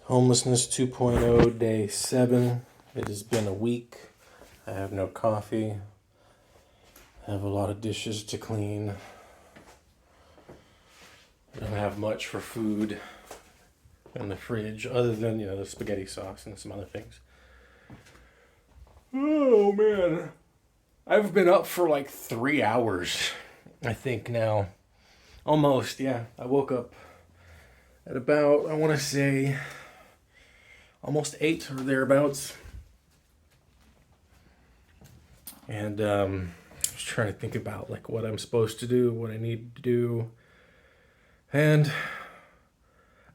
Homelessness 2.0, day 7. It has been a week. I have no coffee. I have a lot of dishes to clean. I don't have much for food in the fridge other than, the spaghetti sauce and some other things. Oh, man. I've been up for like 3 hours, I think now. Almost, yeah. I woke up at about, I want to say, almost 8 or thereabouts. And I was trying to think about like what I'm supposed to do, what I need to do. And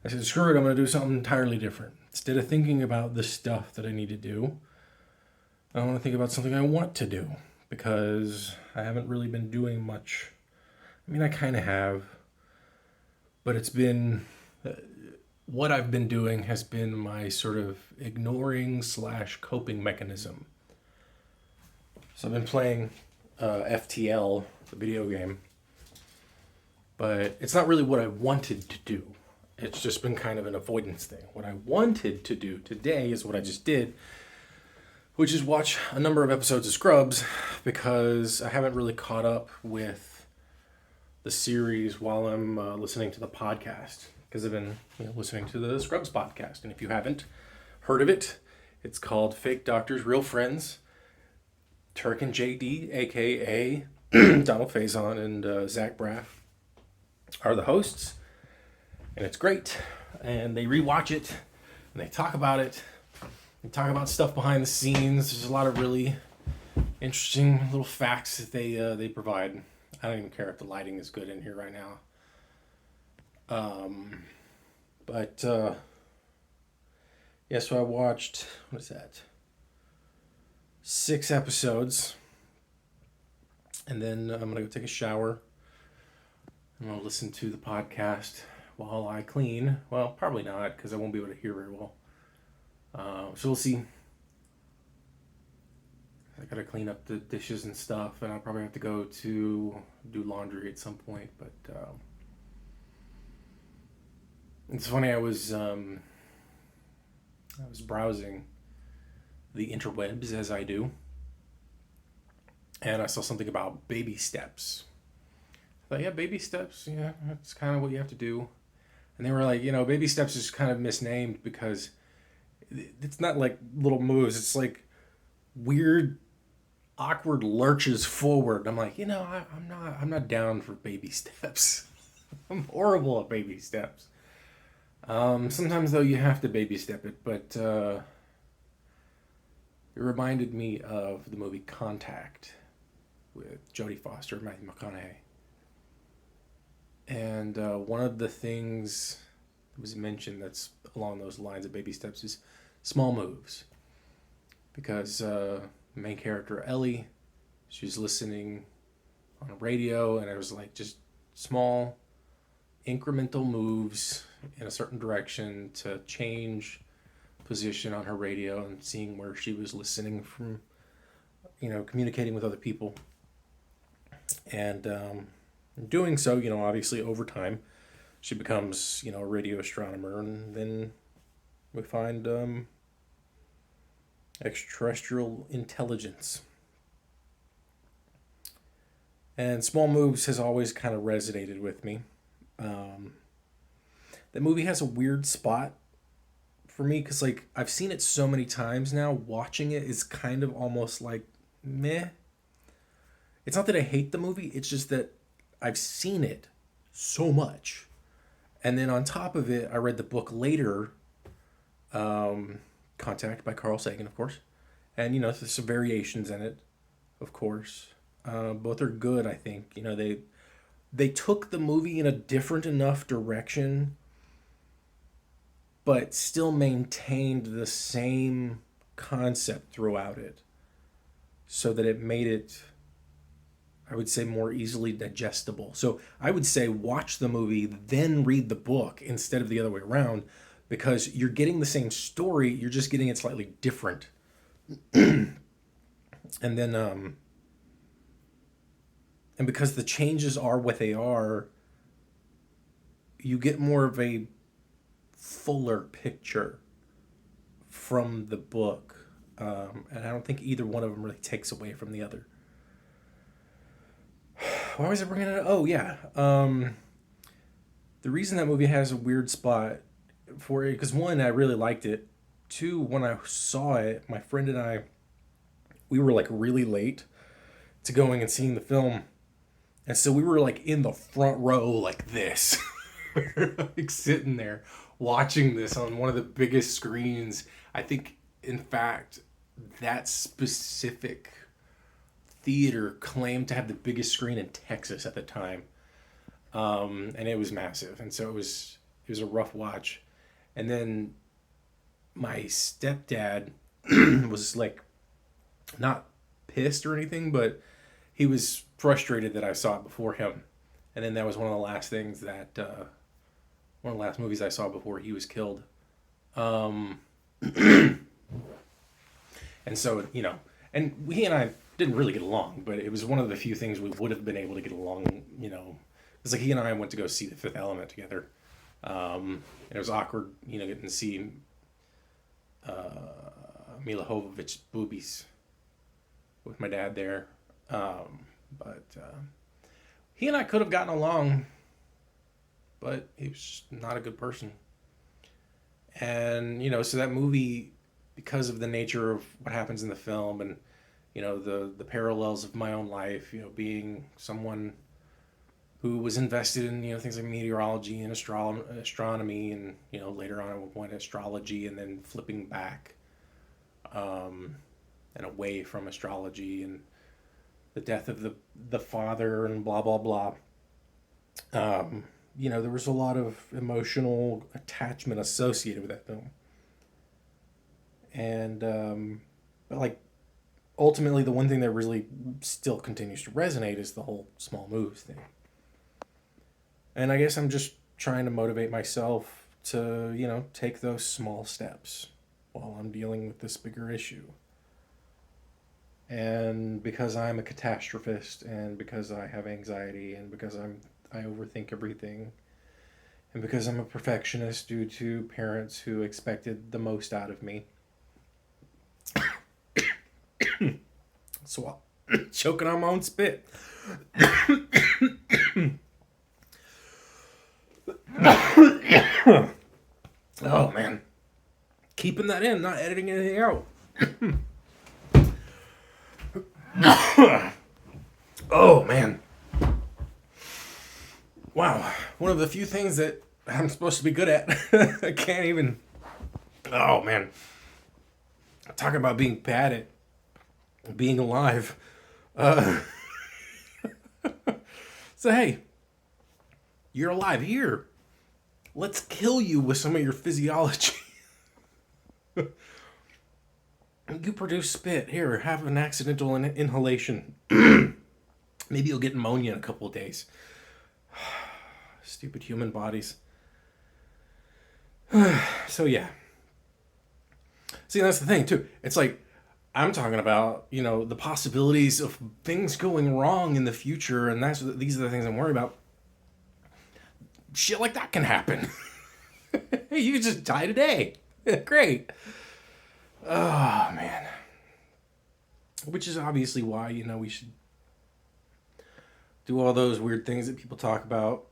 I said, screw it, I'm going to do something entirely different. Instead of thinking about the stuff that I need to do, I want to think about something I want to do. Because I haven't really been doing much. I mean, I kind of have. But it's been... what I've been doing has been my sort of ignoring / coping mechanism. So I've been playing FTL, the video game. But it's not really what I wanted to do. It's just been kind of an avoidance thing. What I wanted to do today is what I just did, which is watch a number of episodes of Scrubs, because I haven't really caught up with the series while I'm listening to the podcast. Because I've been listening to the Scrubs podcast. And if you haven't heard of it, it's called Fake Doctors, Real Friends. Turk and JD, a.k.a. Donald Faison and Zach Braff, are the hosts. And it's great. And they rewatch it. And they talk about it. They talk about stuff behind the scenes. There's a lot of really interesting little facts that they provide. I don't even care if the lighting is good in here right now. So I watched, what is that? 6 episodes. And then I'm going to go take a shower. I'm going to listen to the podcast while I clean. Well, probably not, because I won't be able to hear very well. So we'll see. I gotta clean up the dishes and stuff, and I'll probably have to go to do laundry at some point. But it's funny. I was browsing the interwebs, as I do, and I saw something about baby steps. I thought, yeah, baby steps. Yeah, that's kind of what you have to do. And they were like, baby steps is kind of misnamed because it's not like little moves. It's like weird, awkward lurches forward. I'm like, I'm not down for baby steps. I'm horrible at baby steps. Sometimes though you have to baby step it, but it reminded me of the movie Contact with Jodie Foster and Matthew McConaughey. And one of the things that was mentioned that's along those lines of baby steps is small moves. Because main character Ellie, she's listening on a radio, and it was like just small incremental moves in a certain direction to change position on her radio and seeing where she was listening from, communicating with other people. And doing so, obviously over time, she becomes, a radio astronomer, and then we find extraterrestrial intelligence. And Small Moves has always kind of resonated with me. The movie has a weird spot for me because, I've seen it so many times now. Watching it is kind of almost like meh. It's not that I hate the movie. It's just that I've seen it so much. And then on top of it, I read the book later, Contact by Carl Sagan, of course. And, there's some variations in it, of course. Both are good, I think. They took the movie in a different enough direction, but still maintained the same concept throughout it, so that it made it, I would say, more easily digestible. So I would say watch the movie, then read the book instead of the other way around, because you're getting the same story, you're just getting it slightly different. And then, and because the changes are what they are, you get more of a fuller picture from the book. And I don't think either one of them really takes away from the other. Why was I bringing it up? Oh, yeah. The reason that movie has a weird spot for it, because one, I really liked it. Two, when I saw it, my friend and I, we were like really late to going and seeing the film. And so we were like in the front row like this. Like sitting there watching this on one of the biggest screens. I think, in fact, that specific theater claimed to have the biggest screen in Texas at the time. And it was massive. And so it was a rough watch. And then my stepdad was like not pissed or anything, but he was frustrated that I saw it before him. And then that was one of the last things that, one of the last movies I saw before he was killed. And so, and he and I didn't really get along, but it was one of the few things we would have been able to get along, It's like he and I went to go see The Fifth Element together. And it was awkward, getting to see Mila Jovovich's boobies with my dad there. But he and I could have gotten along, but he was just not a good person. And, so that movie, because of the nature of what happens in the film and, the parallels of my own life, being someone who was invested in, things like meteorology and astronomy and, later on at one point astrology, and then flipping back and away from astrology, and the death of the father and blah, blah, blah. There was a lot of emotional attachment associated with that film. And, but like, ultimately the one thing that really still continues to resonate is the whole small moves thing. And I guess I'm just trying to motivate myself to, take those small steps while I'm dealing with this bigger issue. And because I'm a catastrophist, and because I have anxiety, and because I overthink everything, and because I'm a perfectionist due to parents who expected the most out of me. So I'm choking on my own spit. Oh, man. Keeping that in, not editing anything out. Oh, man. Wow. One of the few things that I'm supposed to be good at. I can't even. Oh, man. Talking about being bad at being alive. So, hey, you're alive here. Let's kill you with some of your physiology. You produce spit. Here, have an accidental inhalation. Maybe you'll get pneumonia in a couple of days. Stupid human bodies. So, yeah. See, that's the thing, too. It's like, I'm talking about, the possibilities of things going wrong in the future, and these are the things I'm worried about. Shit like that can happen. Hey, you could just die today. Great. Oh, man. Which is obviously why, we should do all those weird things that people talk about.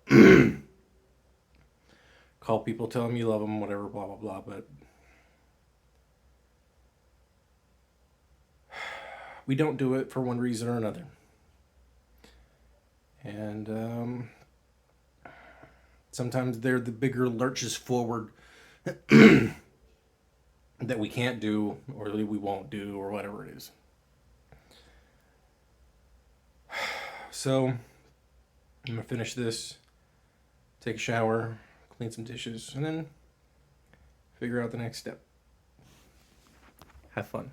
Call people, tell them you love them, whatever, blah, blah, blah. But we don't do it for one reason or another. And sometimes they're the bigger lurches forward that we can't do, or that we won't do, or whatever it is. So, I'm going to finish this, take a shower, clean some dishes, and then figure out the next step. Have fun.